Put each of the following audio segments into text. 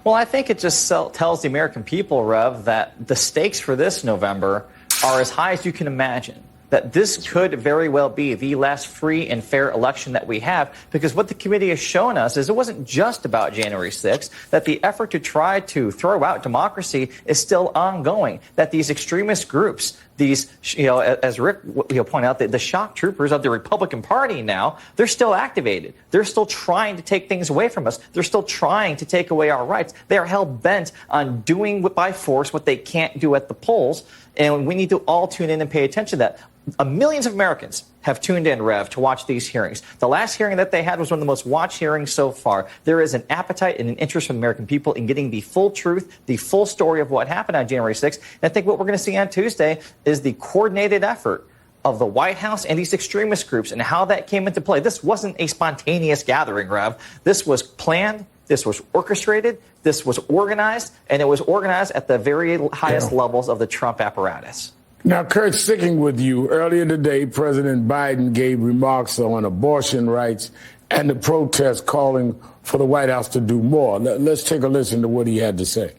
Well, I think it just tells the American people, Rev, that the stakes for this November are as high as you can imagine. That this could very well be the last free and fair election that we have, because what the committee has shown us is it wasn't just about January 6th, that the effort to try to throw out democracy is still ongoing, that these extremist groups, these, as Rick pointed out, the shock troopers of the Republican Party now, they're still activated. They're still trying to take things away from us. They're still trying to take away our rights. They are hell-bent on doing by force what they can't do at the polls, and we need to all tune in and pay attention to that. Millions of Americans have tuned in, Rev, to watch these hearings. The last hearing that they had was one of the most watched hearings so far. There is an appetite and an interest from American people in getting the full truth, the full story of what happened on January 6th. And I think what we're going to see on Tuesday is the coordinated effort of the White House and these extremist groups and how that came into play. This wasn't a spontaneous gathering, Rev. This was planned. This was orchestrated. This was organized. And it was organized at the very highest levels of the Trump apparatus. Now, Kurt, sticking with you, earlier today, President Biden gave remarks on abortion rights and the protests calling for the White House to do more. Let's take a listen to what he had to say.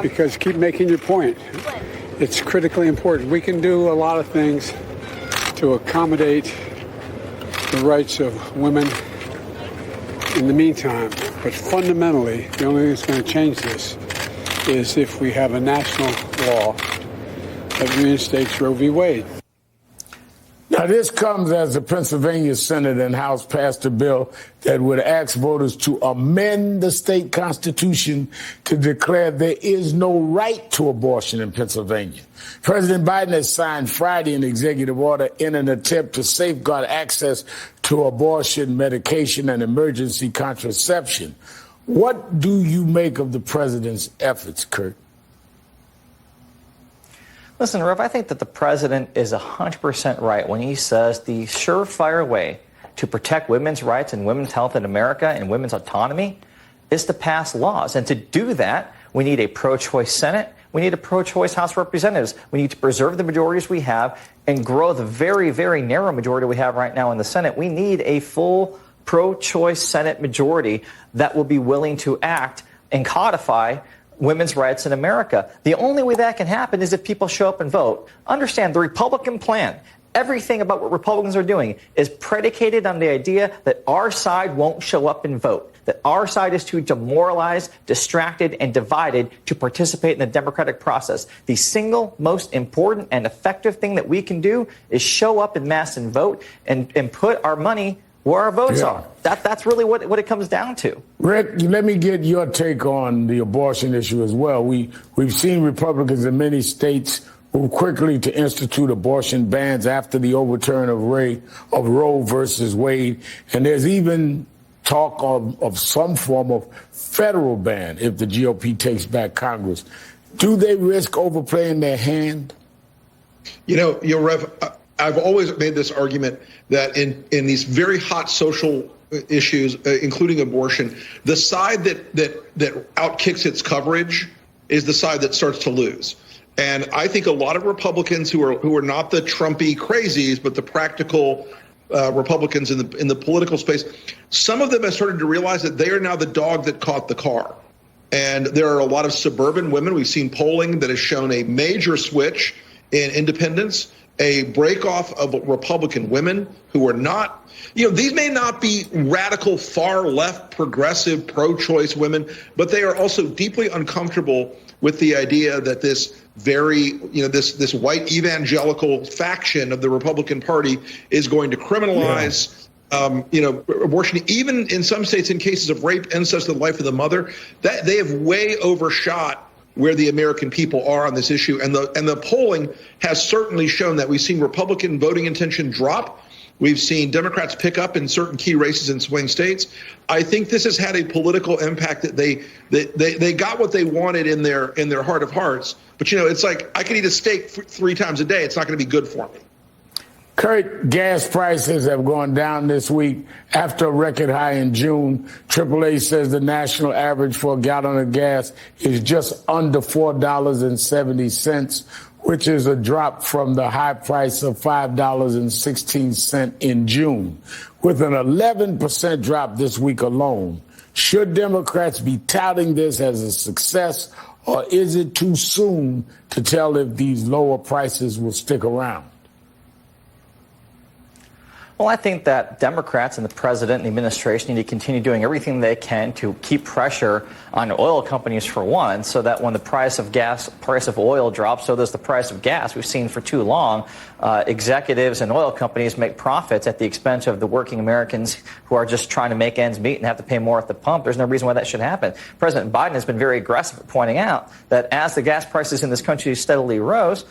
Because keep making your point. It's critically important. We can do a lot of things to accommodate the rights of women in the meantime. But fundamentally, the only thing that's going to change this is if we have a national law that reinstates Roe v. Wade. Now, this comes as the Pennsylvania Senate and House passed a bill that would ask voters to amend the state constitution to declare there is no right to abortion in Pennsylvania. President Biden has signed Friday an executive order in an attempt to safeguard access to abortion, medication, and emergency contraception. What do you make of the president's efforts, Kurt? Listen, Rev, I think that the president is 100% right when he says the surefire way to protect women's rights and women's health in America and women's autonomy is to pass laws. And to do that, we need a pro-choice Senate. We need a pro-choice House of Representatives. We need to preserve the majorities we have and grow the very, very narrow majority we have right now in the Senate. We need a full pro-choice Senate majority that will be willing to act and codify women's rights in America. The only way that can happen is if people show up and vote. Understand, the Republican plan, everything about what Republicans are doing is predicated on the idea that our side won't show up and vote, that our side is too demoralized, distracted, and divided to participate in the democratic process. The single most important and effective thing that we can do is show up en masse and vote and put our money where our votes are. That's really what it comes down to. Rick, let me get your take on the abortion issue as well. We've seen Republicans in many states move quickly to institute abortion bans after the overturn of Roe versus Wade. And there's even talk of some form of federal ban if the GOP takes back Congress. Do they risk overplaying their hand? Rev, I've always made this argument that in these very hot social issues, including abortion, the side that outkicks its coverage is the side that starts to lose. And I think a lot of Republicans who are not the Trumpy crazies, but the practical Republicans in the political space, some of them have started to realize that they are now the dog that caught the car. And there are a lot of suburban women. We've seen polling that has shown a major switch in independence, a break-off of Republican women who are not, these may not be radical, far-left, progressive, pro-choice women, but they are also deeply uncomfortable with the idea that this this white evangelical faction of the Republican Party is going to criminalize abortion, even in some states in cases of rape, incest, and the life of the mother. That they have way overshot where the American people are on this issue. And the polling has certainly shown that. We've seen Republican voting intention drop. We've seen Democrats pick up in certain key races in swing states. I think this has had a political impact that they got what they wanted in their heart of hearts. But, it's like I could eat a steak 3 times a day. It's not going to be good for me. Kurt, gas prices have gone down this week after a record high in June. AAA says the national average for a gallon of gas is just under $4.70, which is a drop from the high price of $5.16 in June. With an 11% drop this week alone, Should Democrats be touting this as a success, or is it too soon to tell if these lower prices will stick around? Well, I think that Democrats and the president and the administration need to continue doing everything they can to keep pressure on oil companies, for one, so that when the price of oil drops, so does the price of gas. We've seen for too long executives and oil companies make profits at the expense of the working Americans who are just trying to make ends meet and have to pay more at the pump. There's no reason why that should happen. President Biden has been very aggressive at pointing out that as the gas prices in this country steadily rose,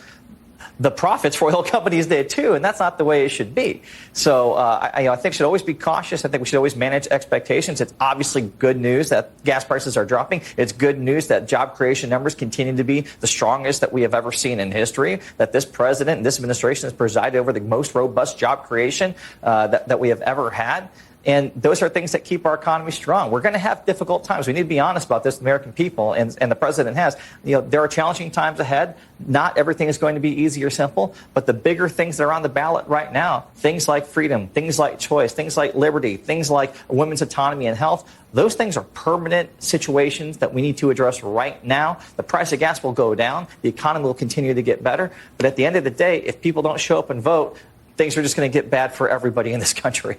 the profits for oil companies did too, and that's not the way it should be. So I think we should always be cautious. I think we should always manage expectations. It's obviously good news that gas prices are dropping. It's good news that job creation numbers continue to be the strongest that we have ever seen in history, that this president and this administration has presided over the most robust job creation that we have ever had. And those are things that keep our economy strong. We're going to have difficult times. We need to be honest about this, American people, and the president has. There are challenging times ahead. Not everything is going to be easy or simple, but the bigger things that are on the ballot right now, things like freedom, things like choice, things like liberty, things like women's autonomy and health, those things are permanent situations that we need to address right now. The price of gas will go down. The economy will continue to get better. But at the end of the day, if people don't show up and vote, things are just going to get bad for everybody in this country.